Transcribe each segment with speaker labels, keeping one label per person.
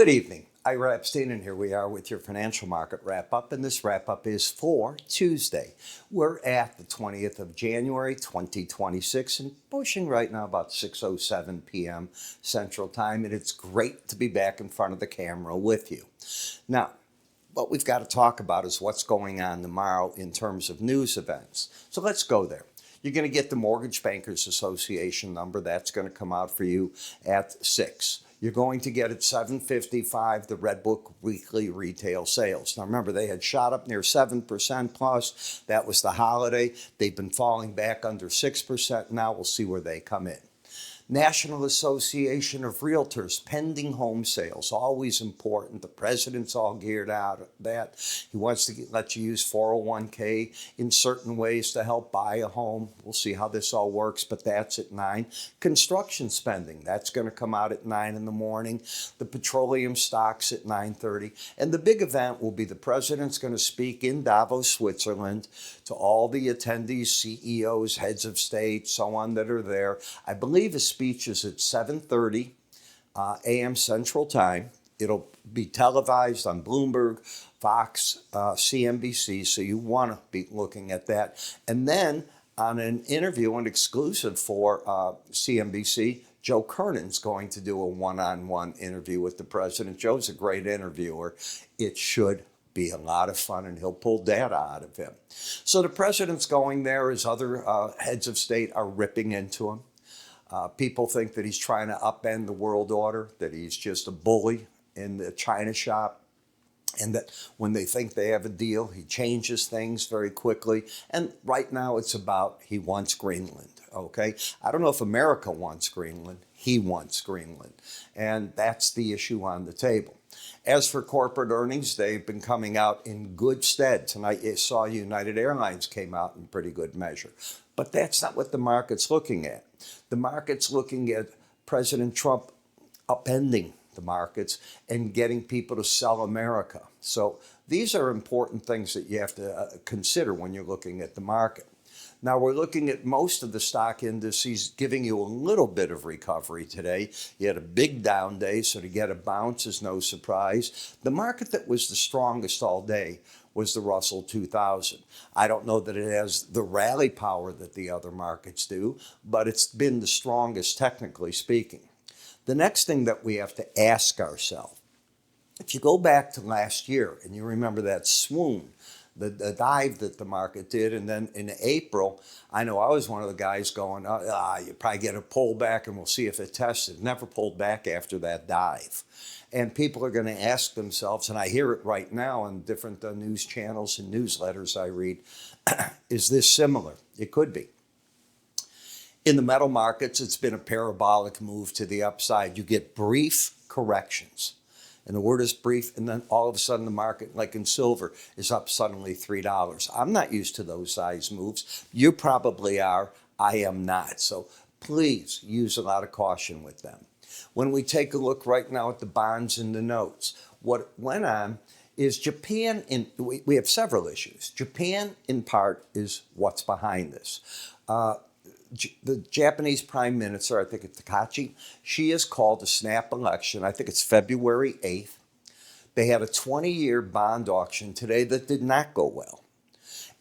Speaker 1: Good evening. Ira Epstein, and here we are with your financial market wrap-up, and this wrap-up is for Tuesday. We're at the 20th of January, 2026, and pushing right now about 6:07 p.m. Central Time, and it's great to be back in front of the camera with you. Now, what we've got to talk about is what's going on tomorrow in terms of news events. So let's go there. You're going to get the Mortgage Bankers Association number. That's going to come out for you at 6. You're going to get at 7:55 the Redbook Weekly Retail Sales. Now remember, they had shot up near 7% plus. That was the holiday. They've been falling back under 6%. Now we'll see where they come in. National Association of Realtors, pending home sales, always important. The president's all geared out of that. He wants to let you use 401k in certain ways to help buy a home. We'll see how this all works, but that's at 9. Construction spending, that's going to come out at 9 in the morning. The petroleum stocks at 9:30. And the big event will be the president's going to speak in Davos, Switzerland, to all the attendees, CEOs, heads of state, so on that are there. I believe his speech is at 7:30 a.m. Central Time. It'll be televised on Bloomberg, Fox, CNBC, so you want to be looking at that. And then on an interview, an exclusive for CNBC, Joe Kernan's going to do a one-on-one interview with the president. Joe's a great interviewer. It should be a lot of fun, and he'll pull data out of him. So the president's going there as other heads of state are ripping into him. People think that he's trying to upend the world order, that he's just a bully in the China shop, and that when they think they have a deal, he changes things very quickly. And right now it's about he wants Greenland, okay? I don't know if America wants Greenland. He wants Greenland. And that's the issue on the table. As for corporate earnings, they've been coming out in good stead. Tonight you saw United Airlines came out in pretty good measure. But that's not what the market's looking at. The market's looking at President Trump upending the markets and getting people to sell America. So these are important things that you have to consider when you're looking at the market. Now we're looking at most of the stock indices giving you a little bit of recovery today. You had a big down day, so to get a bounce is no surprise. The market that was the strongest all day was the Russell 2000. I don't know that it has the rally power that the other markets do, but it's been the strongest technically speaking. The next thing that we have to ask ourselves, if you go back to last year and you remember that swoon, the dive that the market did, and then in April, I know I was one of the guys going, you probably get a pullback and we'll see if it tested. Never pulled back after that dive. And people are going to ask themselves, and I hear it right now on different news channels and newsletters I read, is this similar? It could be. In the metal markets, it's been a parabolic move to the upside. You get brief corrections. And the word is brief, and then all of a sudden the market, like in silver, is up suddenly $3. I'm not used to those size moves. You probably are. I am not. So please use a lot of caution with them. When we take a look right now at the bonds and the notes, what went on is Japan, we have several issues. Japan, in part, is what's behind this. The Japanese Prime Minister, I think it's Takachi, she has called a snap election. I think it's February 8th. They had a 20-year bond auction today that did not go well.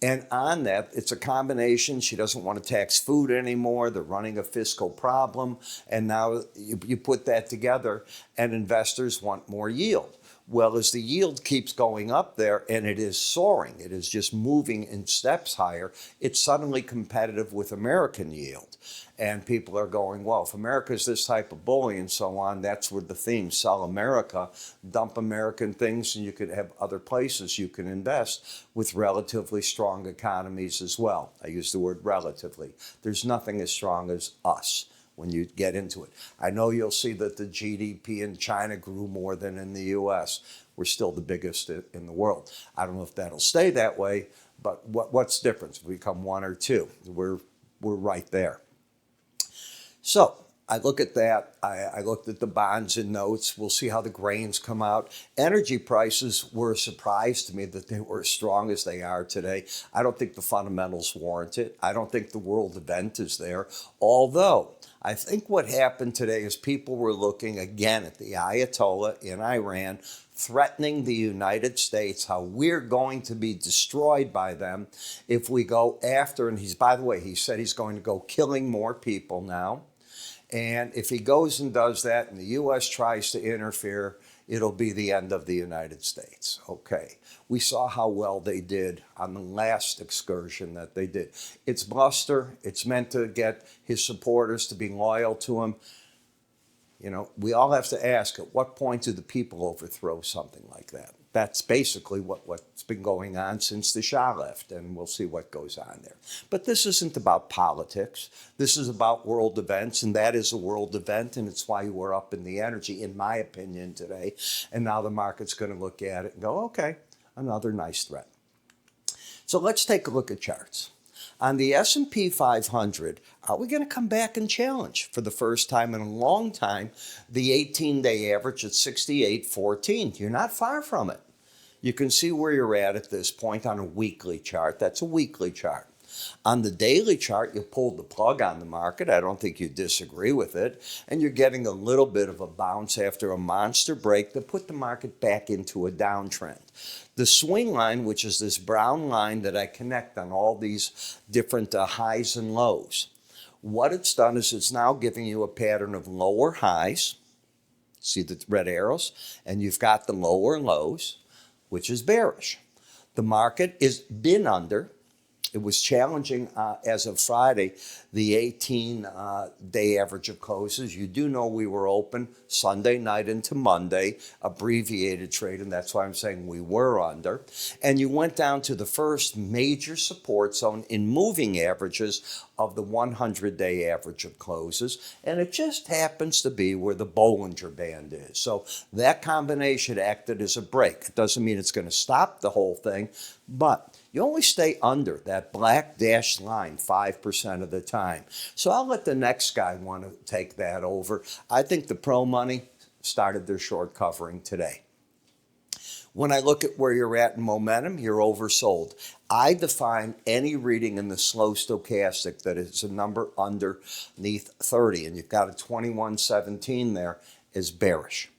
Speaker 1: And on that, it's a combination. She doesn't want to tax food anymore. They're running a fiscal problem. And now you put that together, and investors want more yield. Well, as the yield keeps going up there, and it is soaring, it is just moving in steps higher, it's suddenly competitive with American yield. And people are going, well, if America's this type of bully and so on, that's where the theme, sell America, dump American things, and you could have other places you can invest with relatively strong economies as well. I use the word relatively. There's nothing as strong as us when you get into it. I know you'll see that the GDP in China grew more than in the U.S. We're still the biggest in the world. I don't know if that'll stay that way, but what's the difference? If we become 1 or 2, we're right there. So I look at that. I looked at the bonds and notes. We'll see how the grains come out. Energy prices were a surprise to me that they were as strong as they are today. I don't think the fundamentals warrant it. I don't think the world event is there. Although, I think what happened today is people were looking again at the Ayatollah in Iran, threatening the United States, how we're going to be destroyed by them if we go after, and by the way, he said he's going to go killing more people now. And if he goes and does that and the U.S. tries to interfere, it'll be the end of the United States. Okay. We saw how well they did on the last excursion that they did. It's bluster. It's meant to get his supporters to be loyal to him. You know, we all have to ask, at what point do the people overthrow something like that? That's basically what's been going on since the Shah left, and we'll see what goes on there. But this isn't about politics. This is about world events, and that is a world event, and it's why we're up in the energy, in my opinion, today. And now the market's going to look at it and go, okay, another nice threat. So let's take a look at charts. On the S&P 500, are we going to come back and challenge for the first time in a long time the 18-day average at 68.14? You're not far from it. You can see where you're at this point on a weekly chart. That's a weekly chart. On the daily chart, you pulled the plug on the market. I don't think you disagree with it. And you're getting a little bit of a bounce after a monster break that put the market back into a downtrend. The swing line, which is this brown line that I connect on all these different highs and lows, what it's done is it's now giving you a pattern of lower highs. See the red arrows? And you've got the lower lows, which is bearish. The market has been under. It was challenging as of Friday, the 18-day average of closes. You do know we were open Sunday night into Monday, abbreviated trade, and that's why I'm saying we were under. And you went down to the first major support zone in moving averages of the 100-day average of closes, and it just happens to be where the Bollinger Band is. So that combination acted as a break. It doesn't mean it's going to stop the whole thing, but you only stay under that black dashed line 5% of the time. So I'll let the next guy want to take that over. I think the pro money started their short covering today. When I look at where you're at in momentum, you're oversold. I define any reading in the slow stochastic that is a number underneath 30, and you've got a 2117 there, as bearish.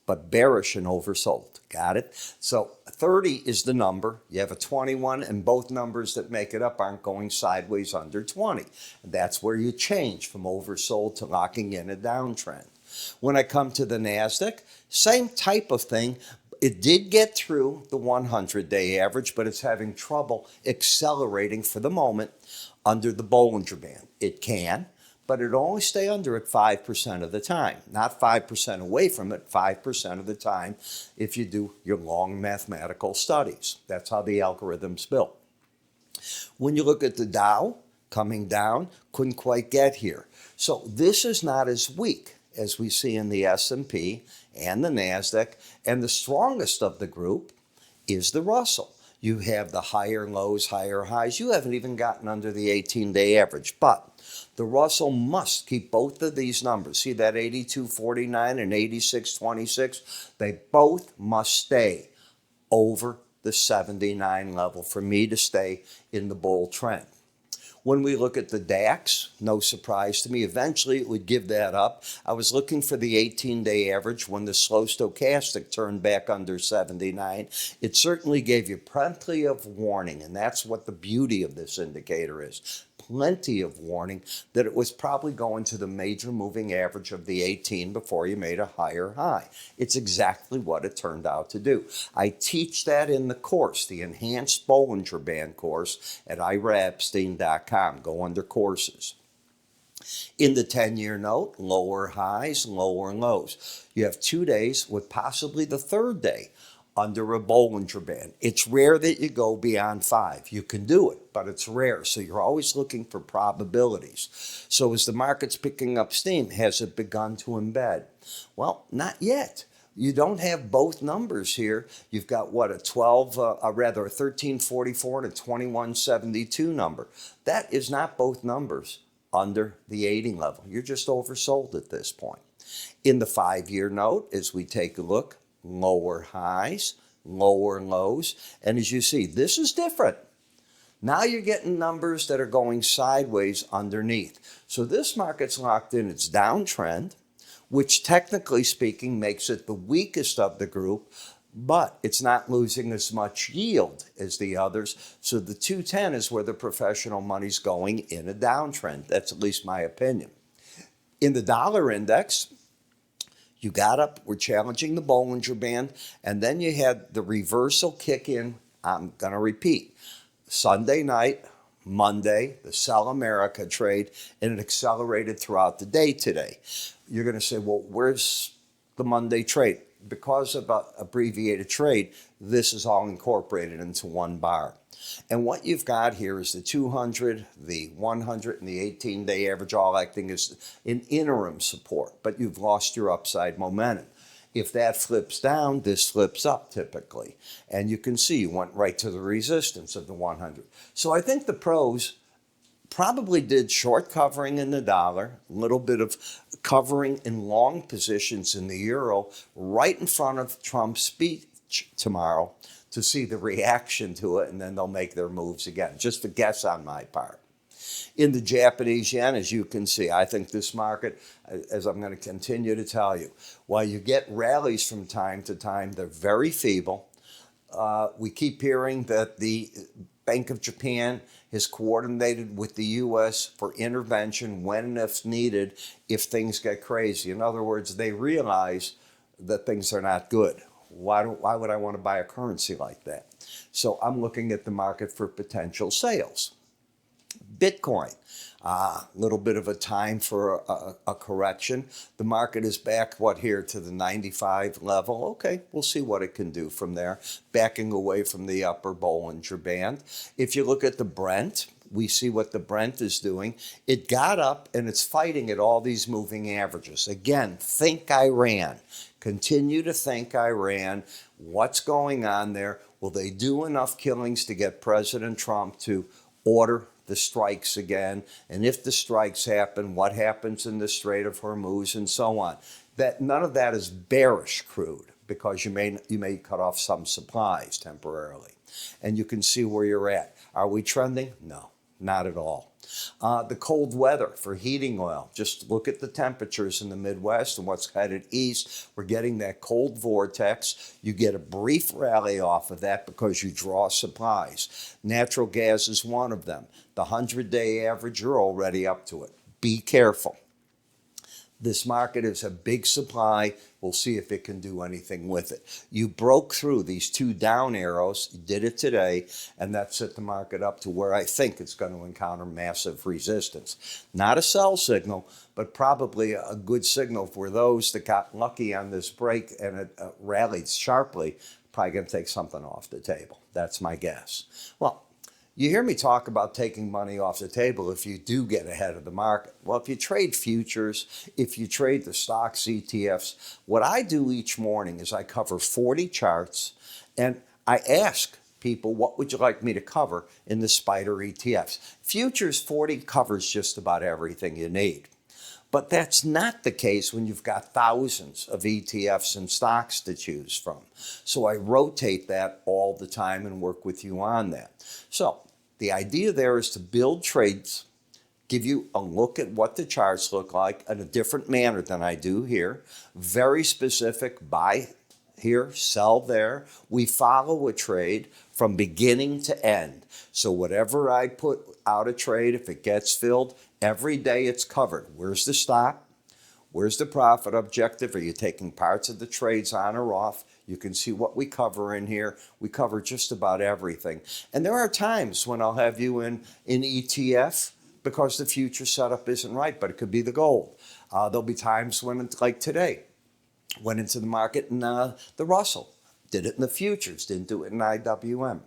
Speaker 1: But bearish and oversold. Got it? So 30 is the number. You have a 21, and both numbers that make it up aren't going sideways under 20. That's where you change from oversold to locking in a downtrend. When I come to the NASDAQ, same type of thing. It did get through the 100-day average, but it's having trouble accelerating for the moment under the Bollinger Band. It can, but it'll only stay under it 5% of the time. Not 5% away from it, 5% of the time if you do your long mathematical studies. That's how the algorithm's built. When you look at the Dow coming down, couldn't quite get here. So this is not as weak as we see in the S&P and the NASDAQ, and the strongest of the group is the Russell. You have the higher lows, higher highs. You haven't even gotten under the 18-day average, but the Russell must keep both of these numbers. See that 82.49 and 86.26? They both must stay over the 79 level for me to stay in the bull trend. When we look at the DAX, no surprise to me, eventually it would give that up. I was looking for the 18-day average when the slow stochastic turned back under 79. It certainly gave you plenty of warning, and that's what the beauty of this indicator is. Plenty of warning that it was probably going to the major moving average of the 18 before you made a higher high. It's exactly what it turned out to do. I teach that in the course, the Enhanced Bollinger Band course at iraepstein.com. Go under courses. In the 10-year note, lower highs, lower lows. You have 2 days with possibly the third day under a Bollinger Band. It's rare that you go beyond 5. You can do it, but it's rare. So you're always looking for probabilities. So as the market's picking up steam, has it begun to embed? Well, not yet. You don't have both numbers here. You've got what, a 1344 and a 2172 number. That is not both numbers under the 80 level. You're just oversold at this point. In the 5-year note, as we take a look, lower highs, lower lows, and as you see, this is different. Now you're getting numbers that are going sideways underneath. So this market's locked in its downtrend, which technically speaking makes it the weakest of the group, but it's not losing as much yield as the others. So the 210 is where the professional money's going in a downtrend. That's at least my opinion. In the dollar index, you got up, we're challenging the Bollinger Band, and then you had the reversal kick in. I'm going to repeat. Sunday night, Monday, the Sell America trade, and it accelerated throughout the day today. You're going to say, well, where's the Monday trade? Because of an abbreviated trade, this is all incorporated into one bar. And what you've got here is the 200, the 100, and the 18-day average all acting as an interim support, but you've lost your upside momentum. If that flips down, this flips up typically. And you can see you went right to the resistance of the 100. So I think the pros probably did short covering in the dollar, a little bit of covering in long positions in the euro, right in front of Trump's speech tomorrow to see the reaction to it, and then they'll make their moves again. Just a guess on my part. In the Japanese yen, as you can see, I think this market, as I'm going to continue to tell you, while you get rallies from time to time, they're very feeble. We keep hearing that the Bank of Japan has coordinated with the U.S. for intervention when and if needed if things get crazy. In other words, they realize that things are not good. Why would I want to buy a currency like that? So I'm looking at the market for potential sales. Bitcoin, a little bit of a time for a correction. The market is back, here, to the 95 level. Okay, we'll see what it can do from there, backing away from the upper Bollinger Band. If you look at the Brent, we see what the Brent is doing. It got up and it's fighting at all these moving averages. Again, think Iran. Continue to think Iran. What's going on there? Will they do enough killings to get President Trump to order the strikes again? And if the strikes happen, what happens in the Strait of Hormuz and so on? That none of that is bearish crude, because you may cut off some supplies temporarily. And you can see where you're at. Are we trending? No, not at all. The cold weather for heating oil. Just look at the temperatures in the Midwest and what's headed east. We're getting that cold vortex. You get a brief rally off of that because you draw supplies. Natural gas is one of them. The 100-day average, you're already up to it. Be careful. This market is a big supply. We'll see if it can do anything with it. You broke through these two down arrows, you did it today, and that set the market up to where I think it's going to encounter massive resistance. Not a sell signal, but probably a good signal for those that got lucky on this break and it rallied sharply, probably going to take something off the table. That's my guess. Well, you hear me talk about taking money off the table if you do get ahead of the market. Well, if you trade futures, if you trade the stocks, ETFs, what I do each morning is I cover 40 charts and I ask people, what would you like me to cover in the Spider ETFs? Futures 40 covers just about everything you need. But that's not the case when you've got thousands of ETFs and stocks to choose from. So I rotate that all the time and work with you on that. So the idea there is to build trades, give you a look at what the charts look like in a different manner than I do here. Very specific, buy here, sell there. We follow a trade from beginning to end. So whatever I put out a trade, if it gets filled, every day it's covered. Where's the stop? Where's the profit objective? Are you taking parts of the trades on or off? You can see what we cover in here. We cover just about everything. And there are times when I'll have you in ETF because the future setup isn't right, but it could be the gold. There'll be times when it's like today. Went into the market in the Russell. Did it in the futures. Didn't do it in IWM.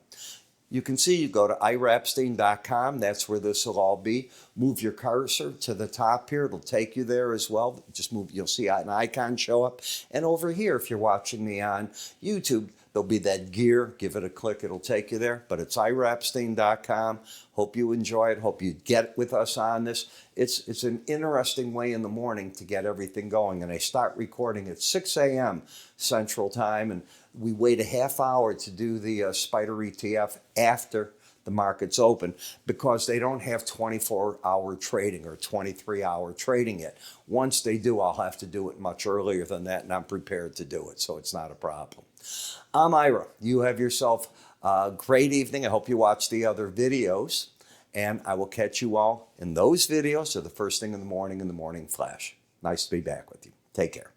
Speaker 1: You can see, you go to iraepstein.com. That's where this will all be. Move your cursor to the top here. It'll take you there as well. Just move. You'll see an icon show up. And over here, if you're watching me on YouTube, There'll be that gear. Give it a click. It'll take you there. But it's iraepstein.com. Hope you enjoy it. Hope you get with us on this. It's an interesting way in the morning to get everything going. And I start recording at 6 a.m. Central Time. And we wait a half hour to do the Spider ETF after the market's open, because they don't have 24-hour trading or 23-hour trading yet. Once they do, I'll have to do it much earlier than that, and I'm prepared to do it, so it's not a problem. I'm Ira. You have yourself a great evening. I hope you watch the other videos, and I will catch you all in those videos or the first thing in the morning flash. Nice to be back with you. Take care.